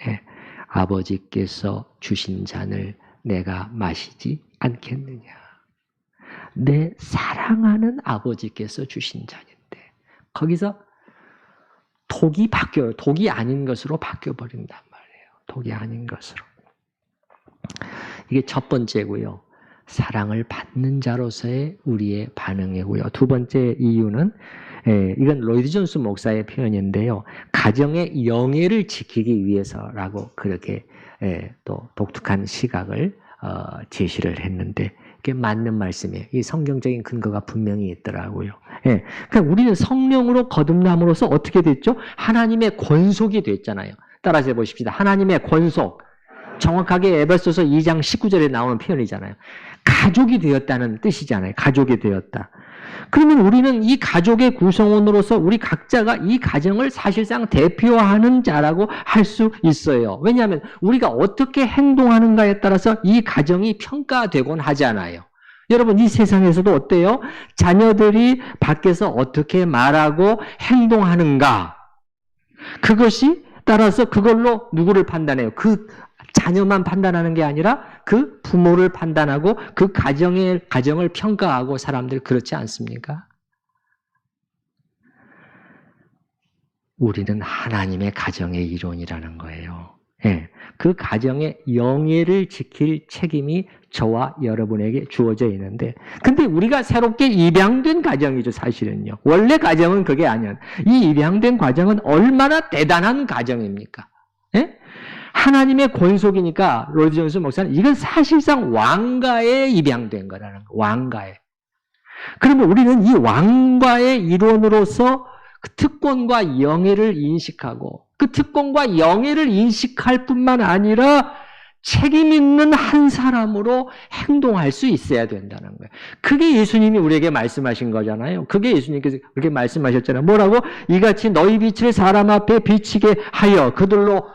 예. 아버지께서 주신 잔을 내가 마시지 않겠느냐. 내 사랑하는 아버지께서 주신 잔인데 거기서 독이 바뀌어요. 독이 아닌 것으로 바뀌어버린단 말이에요. 독이 아닌 것으로. 이게 첫 번째고요. 사랑을 받는 자로서의 우리의 반응이고요. 두 번째 이유는 이건 로이드 존스 목사의 표현인데요. 가정의 영예를 지키기 위해서라고 그렇게 또 독특한 시각을 제시를 했는데 그게 맞는 말씀이에요. 이 성경적인 근거가 분명히 있더라고요. 예. 그러니까 우리는 성령으로 거듭남으로써 어떻게 됐죠? 하나님의 권속이 됐잖아요. 따라서 해보십시다. 하나님의 권속. 정확하게 에베소서 2장 19절에 나오는 표현이잖아요. 가족이 되었다는 뜻이잖아요. 가족이 되었다. 그러면 우리는 이 가족의 구성원으로서 우리 각자가 이 가정을 사실상 대표하는 자라고 할 수 있어요. 왜냐하면 우리가 어떻게 행동하는가에 따라서 이 가정이 평가되곤 하잖아요. 여러분, 이 세상에서도 어때요? 자녀들이 밖에서 어떻게 말하고 행동하는가? 그것이 따라서 그걸로 누구를 판단해요? 그 자녀만 판단하는 게 아니라 그 부모를 판단하고 그 가정을 평가하고 사람들 그렇지 않습니까? 우리는 하나님의 가정의 일원이라는 거예요. 예, 그 가정의 영예를 지킬 책임이 저와 여러분에게 주어져 있는데 근데 우리가 새롭게 입양된 가정이죠. 사실은요. 원래 가정은 그게 아니야. 이 입양된 가정은 얼마나 대단한 가정입니까? 예? 하나님의 권속이니까 로이드 존스 목사는 이건 사실상 왕가에 입양된 거라는 거. 왕가에. 그러면 우리는 이 왕가의 일원으로서 그 특권과 영예를 인식하고 그 특권과 영예를 인식할 뿐만 아니라 책임 있는 한 사람으로 행동할 수 있어야 된다는 거예요. 그게 예수님이 우리에게 말씀하신 거잖아요. 그게 예수님께서 그렇게 말씀하셨잖아요. 뭐라고? 이같이 너희 빛을 사람 앞에 비치게 하여 그들로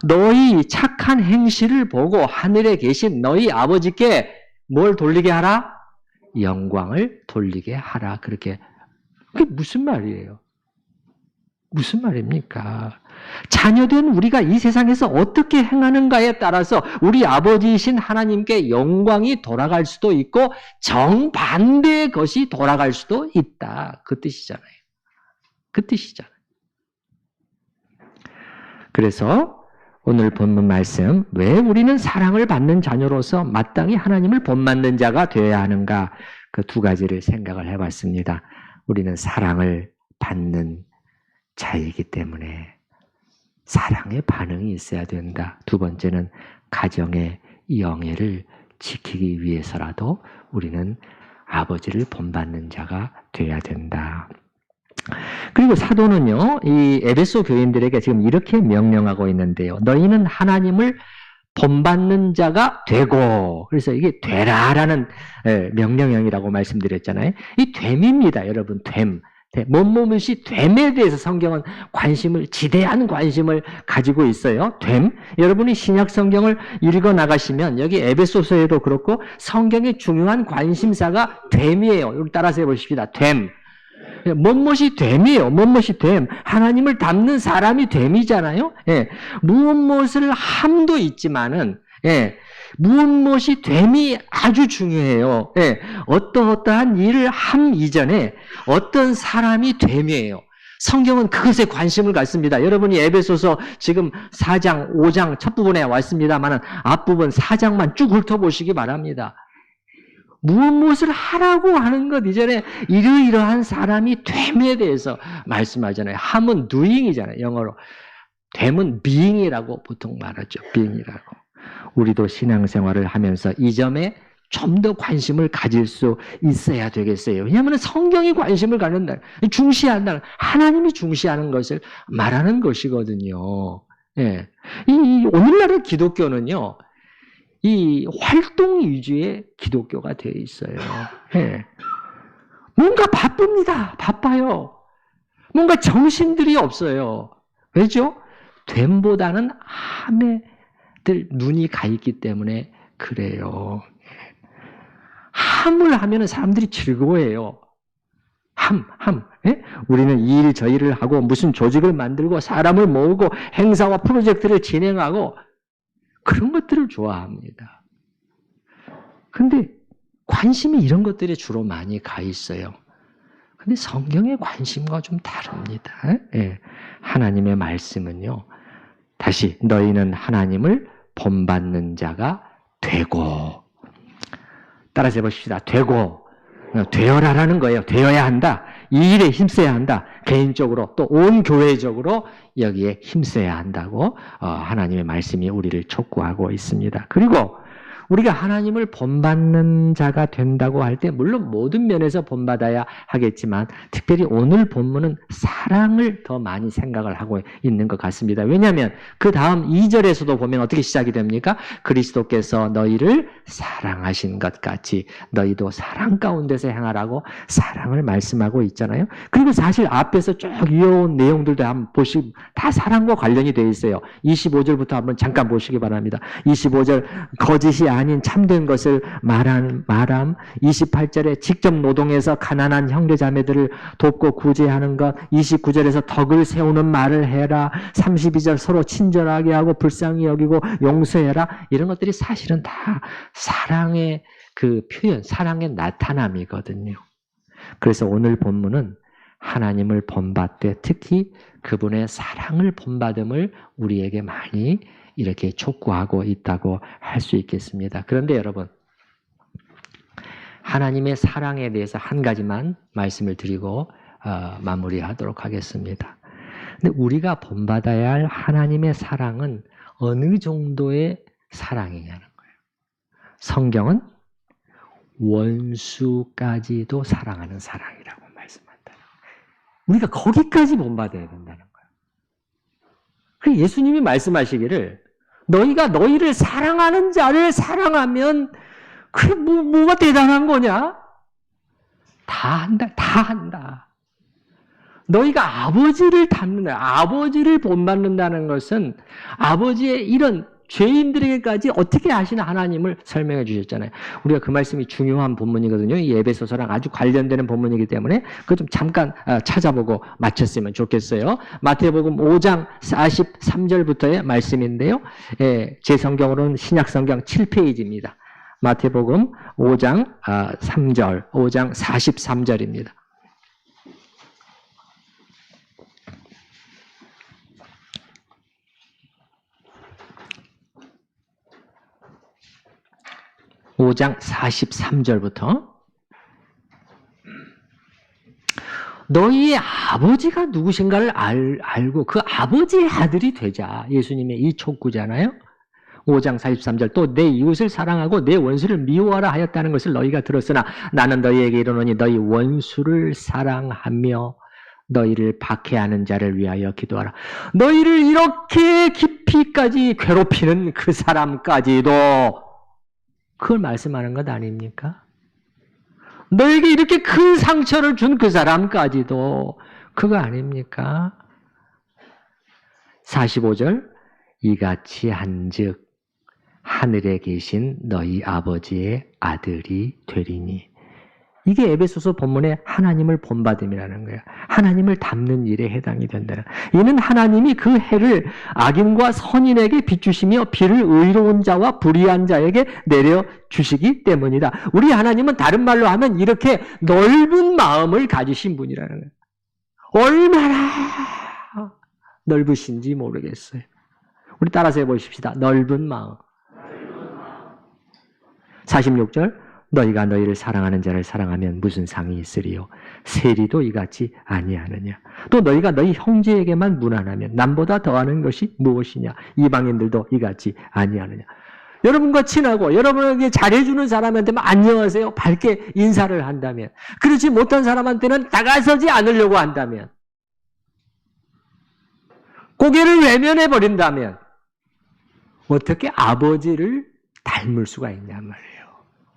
너희 착한 행실을 보고 하늘에 계신 너희 아버지께 뭘 돌리게 하라? 영광을 돌리게 하라. 그렇게. 그게 무슨 말이에요? 무슨 말입니까? 자녀된 우리가 이 세상에서 어떻게 행하는가에 따라서 우리 아버지이신 하나님께 영광이 돌아갈 수도 있고 정반대의 것이 돌아갈 수도 있다. 그 뜻이잖아요. 그 뜻이잖아요. 그래서 오늘 본문 말씀, 왜 우리는 사랑을 받는 자녀로서 마땅히 하나님을 본받는 자가 되어야 하는가? 그 두 가지를 생각을 해봤습니다. 우리는 사랑을 받는 자이기 때문에 사랑의 반응이 있어야 된다. 두 번째는 가정의 영예를 지키기 위해서라도 우리는 아버지를 본받는 자가 되어야 된다. 그리고 사도는요, 이 에베소 교인들에게 지금 이렇게 명령하고 있는데요. 너희는 하나님을 본받는 자가 되고, 그래서 이게 되라라는 명령형이라고 말씀드렸잖아요. 이 됨입니다, 여러분. 됨. 뭐뭐이 됨에 대해서 성경은 지대한 관심을 가지고 있어요. 됨. 여러분이 신약 성경을 읽어 나가시면 여기 에베소서에도 그렇고 성경의 중요한 관심사가 됨이에요. 여기 따라서 해보십시다. 됨. 뭐뭐이 됨이에요. 뭐뭐이 됨. 하나님을 닮는 사람이 됨이잖아요. 예. 무엇을 함도 있지만은 무엇이 됨이 아주 중요해요. 어떠한 일을 함 이전에 어떤 사람이 됨이에요. 성경은 그것에 관심을 갖습니다. 여러분이 에베소서 지금 4장, 5장 첫 부분에 왔습니다만 앞부분 4장만 쭉 훑어보시기 바랍니다. 무엇을 하라고 하는 것 이전에 이러이러한 사람이 됨에 대해서 말씀하잖아요. 함은 doing이잖아요. 영어로. 됨은 being이라고 보통 말하죠. being이라고. 우리도 신앙생활을 하면서 이 점에 좀 더 관심을 가질 수 있어야 되겠어요. 왜냐하면 성경이 관심을 갖는다, 중시한다, 하나님이 중시하는 것을 말하는 것이거든요. 예. 오늘날의 기독교는요, 이 활동 위주의 기독교가 되어 있어요. 예. 뭔가 바쁩니다. 바빠요. 뭔가 정신들이 없어요. 왜죠? 됨보다는 함에 눈이 가 있기 때문에 그래요. 함을 하면 사람들이 즐거워해요. 함. 우리는 이 일 저 일을 하고 무슨 조직을 만들고 사람을 모으고 행사와 프로젝트를 진행하고 그런 것들을 좋아합니다. 근데 관심이 이런 것들에 주로 많이 가 있어요. 근데 성경의 관심과 좀 다릅니다. 하나님의 말씀은요. 다시 너희는 하나님을 본받는 자가 되고, 따라서 해보십시다. 되어라라는 거예요. 되어야 한다. 이 일에 힘써야 한다. 개인적으로 또 온 교회적으로 여기에 힘써야 한다고 하나님의 말씀이 우리를 촉구하고 있습니다. 그리고 우리가 하나님을 본받는 자가 된다고 할 때 물론 모든 면에서 본받아야 하겠지만 특별히 오늘 본문은 사랑을 더 많이 생각을 하고 있는 것 같습니다. 왜냐하면 그 다음 2절에서도 보면 어떻게 시작이 됩니까? 그리스도께서 너희를 사랑하신 것 같이 너희도 사랑 가운데서 행하라고 사랑을 말씀하고 있잖아요. 그리고 사실 앞에서 쭉 이어온 내용들도 한번 보시고 다 사랑과 관련이 되어 있어요. 25절부터 한번 잠깐 보시기 바랍니다. 25절 거짓이 아닌 참된 것을 말함. 28절에 직접 노동해서 가난한 형제자매들을 돕고 구제하는 것. 29절에서 덕을 세우는 말을 해라. 32절 서로 친절하게 하고 불쌍히 여기고 용서해라. 이런 것들이 사실은 다 사랑의 그 표현, 사랑의 나타남이거든요. 그래서 오늘 본문은 하나님을 본받되 특히 그분의 사랑을 본받음을 우리에게 많이 이렇게 촉구하고 있다고 할 수 있겠습니다. 그런데 여러분, 하나님의 사랑에 대해서 한 가지만 말씀을 드리고 마무리하도록 하겠습니다. 근데 우리가 본받아야 할 하나님의 사랑은 어느 정도의 사랑이냐는 거예요. 성경은 원수까지도 사랑하는 사랑이라고 말씀한다. 우리가 거기까지 본받아야 된다는 거예요. 그래서 예수님이 말씀하시기를 너희가 너희를 사랑하는 자를 사랑하면 그게 뭐가 대단한 거냐? 다 한다. 너희가 아버지를 닮는다. 아버지를 본받는다는 것은 아버지의 이런 죄인들에게까지 어떻게 하시는 하나님을 설명해 주셨잖아요. 우리가 그 말씀이 중요한 본문이거든요. 이 에베소서랑 아주 관련되는 본문이기 때문에 그거 좀 잠깐 찾아보고 마쳤으면 좋겠어요. 마태복음 5장 43절부터의 말씀인데요. 제 성경으로는 신약성경 7페이지입니다. 마태복음 5장 3절, 5장 43절입니다. (5장 43절부터) 너희의 아버지가 누구신가를 알고 그 아버지의 아들이 되자. 예수님의 이 촉구잖아요. 5장 43절 또 내 이웃을 사랑하고 내 원수를 미워하라 하였다는 것을 너희가 들었으나 나는 너희에게 이르노니 너희 원수를 사랑하며 너희를 박해하는 자를 위하여 기도하라. 너희를 이렇게 깊이까지 괴롭히는 그 사람까지도 그걸 말씀하는 것 아닙니까? 너에게 이렇게 큰 상처를 준 그 사람까지도 그거 아닙니까? 45절 이같이 한즉 하늘에 계신 너희 아버지의 아들이 되리니. 이게 에베소서 본문의 하나님을 본받음이라는 거예요. 하나님을 닮는 일에 해당이 된다는. 이는 하나님이 그 해를 악인과 선인에게 비추시며 비를 의로운 자와 불의한 자에게 내려주시기 때문이다. 우리 하나님은 다른 말로 하면 이렇게 넓은 마음을 가지신 분이라는 거예요. 얼마나 넓으신지 모르겠어요. 우리 따라서 해보십시다. 넓은 마음. 46절 너희가 너희를 사랑하는 자를 사랑하면 무슨 상이 있으리요? 세리도 이같이 아니하느냐? 또 너희가 너희 형제에게만 무난하면 남보다 더하는 것이 무엇이냐? 이방인들도 이같이 아니하느냐? 여러분과 친하고 여러분에게 잘해주는 사람한테만 안녕하세요 밝게 인사를 한다면, 그렇지 못한 사람한테는 다가서지 않으려고 한다면, 고개를 외면해 버린다면 어떻게 아버지를 닮을 수가 있냐 말이에요.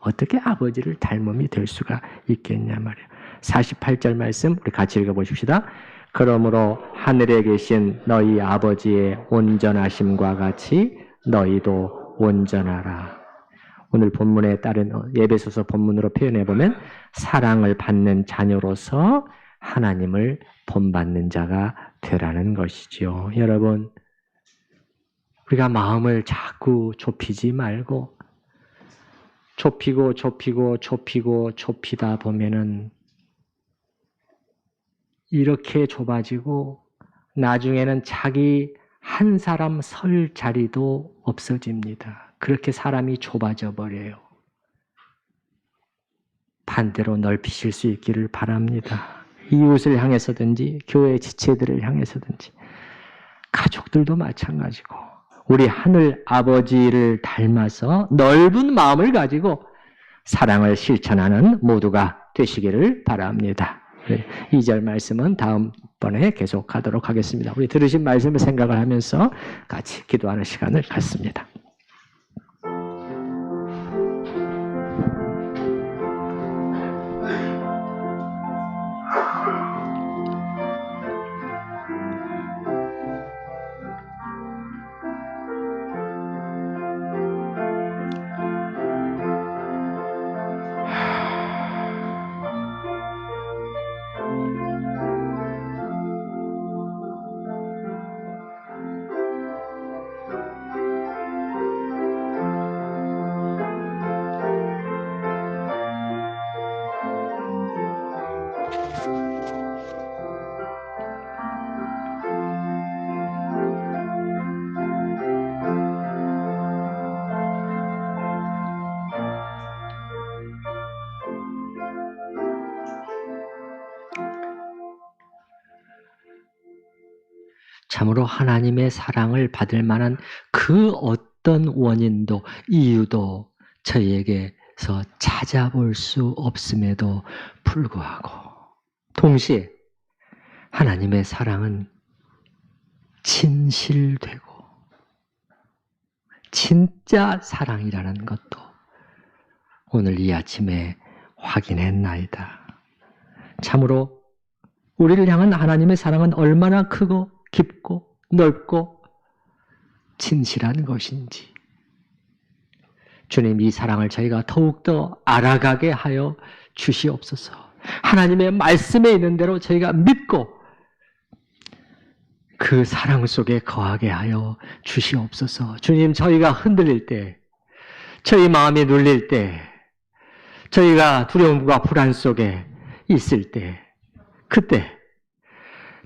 어떻게 아버지를 닮음이 될 수가 있겠냐 말이에요. 48절 말씀 우리 같이 읽어보십시다. 그러므로 하늘에 계신 너희 아버지의 온전하심과 같이 너희도 온전하라. 오늘 본문에 따른 에베소서 본문으로 표현해보면 사랑을 받는 자녀로서 하나님을 본받는 자가 되라는 것이죠. 여러분, 우리가 마음을 자꾸 좁히지 말고 좁히다 보면은 이렇게 좁아지고 나중에는 자기 한 사람 설 자리도 없어집니다. 그렇게 사람이 좁아져 버려요. 반대로 넓히실 수 있기를 바랍니다. 이웃을 향해서든지 교회 지체들을 향해서든지 가족들도 마찬가지고 우리 하늘 아버지를 닮아서 넓은 마음을 가지고 사랑을 실천하는 모두가 되시기를 바랍니다. 2절 말씀은 다음번에 계속하도록 하겠습니다. 우리 들으신 말씀을 생각을 하면서 같이 기도하는 시간을 갖습니다. 참으로 하나님의 사랑을 받을 만한 그 어떤 원인도 이유도 저희에게서 찾아볼 수 없음에도 불구하고 동시에 하나님의 사랑은 진실되고 진짜 사랑이라는 것도 오늘 이 아침에 확인했나이다. 참으로 우리를 향한 하나님의 사랑은 얼마나 크고 깊고 넓고 진실한 것인지 주님, 이 사랑을 저희가 더욱더 알아가게 하여 주시옵소서. 하나님의 말씀에 있는 대로 저희가 믿고 그 사랑 속에 거하게 하여 주시옵소서. 주님, 저희가 흔들릴 때, 저희 마음이 눌릴 때, 저희가 두려움과 불안 속에 있을 때, 그때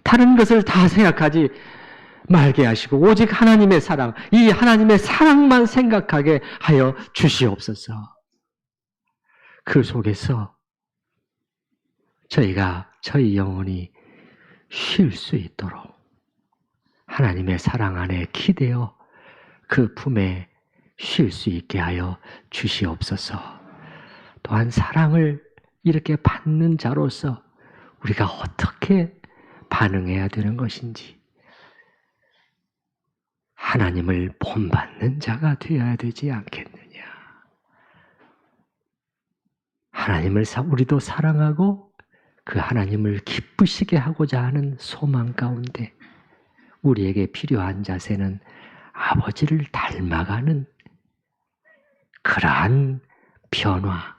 다른 것을 다 생각하지 말게 하시고 오직 하나님의 사랑, 이 하나님의 사랑만 생각하게 하여 주시옵소서. 그 속에서 저희 영혼이 쉴 수 있도록 하나님의 사랑 안에 기대어 그 품에 쉴 수 있게 하여 주시옵소서. 또한 사랑을 이렇게 받는 자로서 우리가 어떻게 반응해야 되는 것인지, 하나님을 본받는 자가 되어야 되지 않겠느냐. 하나님을 우리도 사랑하고 그 하나님을 기쁘시게 하고자 하는 소망 가운데 우리에게 필요한 자세는 아버지를 닮아가는 그러한 변화,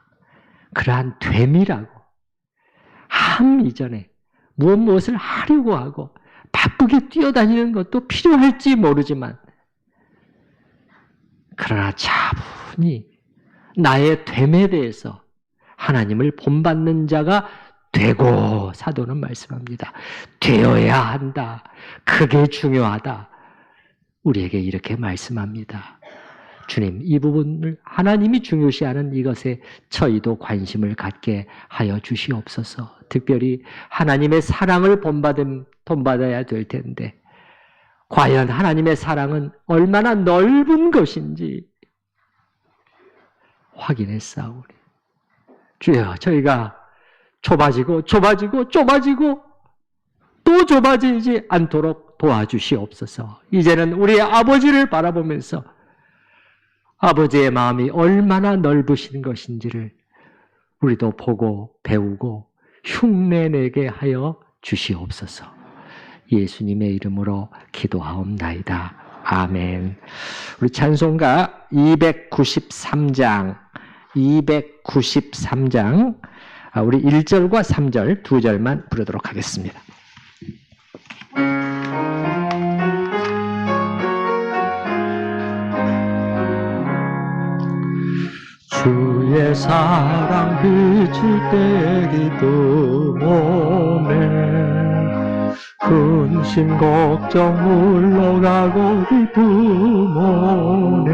그러한 됨이라고. 함 이전에 무엇을 하려고 하고 바쁘게 뛰어다니는 것도 필요할지 모르지만 그러나 차분히 나의 됨에 대해서 하나님을 본받는 자가 되고, 사도는 말씀합니다. 되어야 한다. 그게 중요하다. 우리에게 이렇게 말씀합니다. 주님, 이 부분을 하나님이 중요시하는 이것에 저희도 관심을 갖게 하여 주시옵소서. 특별히 하나님의 사랑을 본받아야 될 텐데 과연 하나님의 사랑은 얼마나 넓은 것인지 확인했사오니 주여, 저희가 좁아지고 또 좁아지지 않도록 도와주시옵소서. 이제는 우리 아버지를 바라보면서 아버지의 마음이 얼마나 넓으신 것인지를 우리도 보고 배우고 흉내내게 하여 주시옵소서. 예수님의 이름으로 기도하옵나이다. 아멘. 우리 찬송가 293장 우리 1절과 3절 두 절만 부르도록 하겠습니다. 주의 사랑 비칠 때 기도 몸에 근심 걱정 물러가고 기쁨 오네.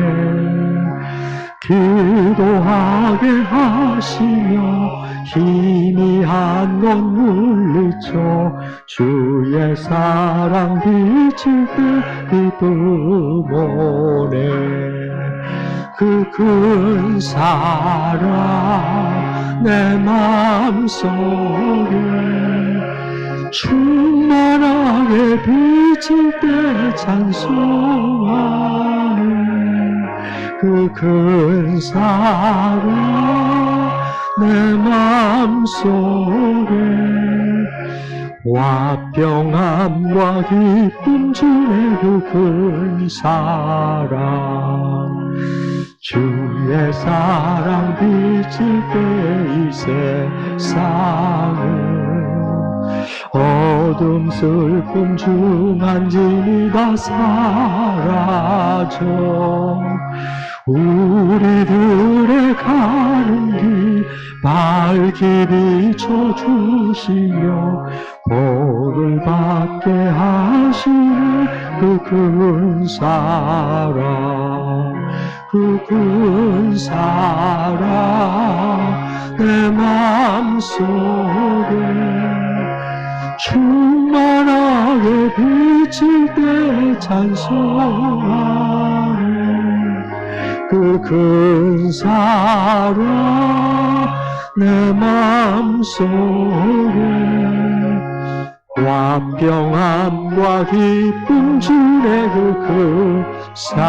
기도하게 하시며 희미한 것 물리쳐 주의 사랑 비칠 때 기쁨 오네. 그 큰 사랑 내 마음속에 충만하게 비칠 때 찬송하네. 그 큰 사랑 내 마음속에 화평함과 기쁨 주네. 그 큰 사랑 주의 사랑 비칠 때 이 세상은 어둠 슬픔 중 한 짐이 다 사라져 우리들의 가는 길 밝게 비춰주시며 복을 받게 하시는 그 큰 사랑 그 큰 사랑 내 마음속에 충만하게 비칠 때 찬송하네. 그 큰 사랑 내 마음속에 화평함과 기쁨 주네. 그 큰 사랑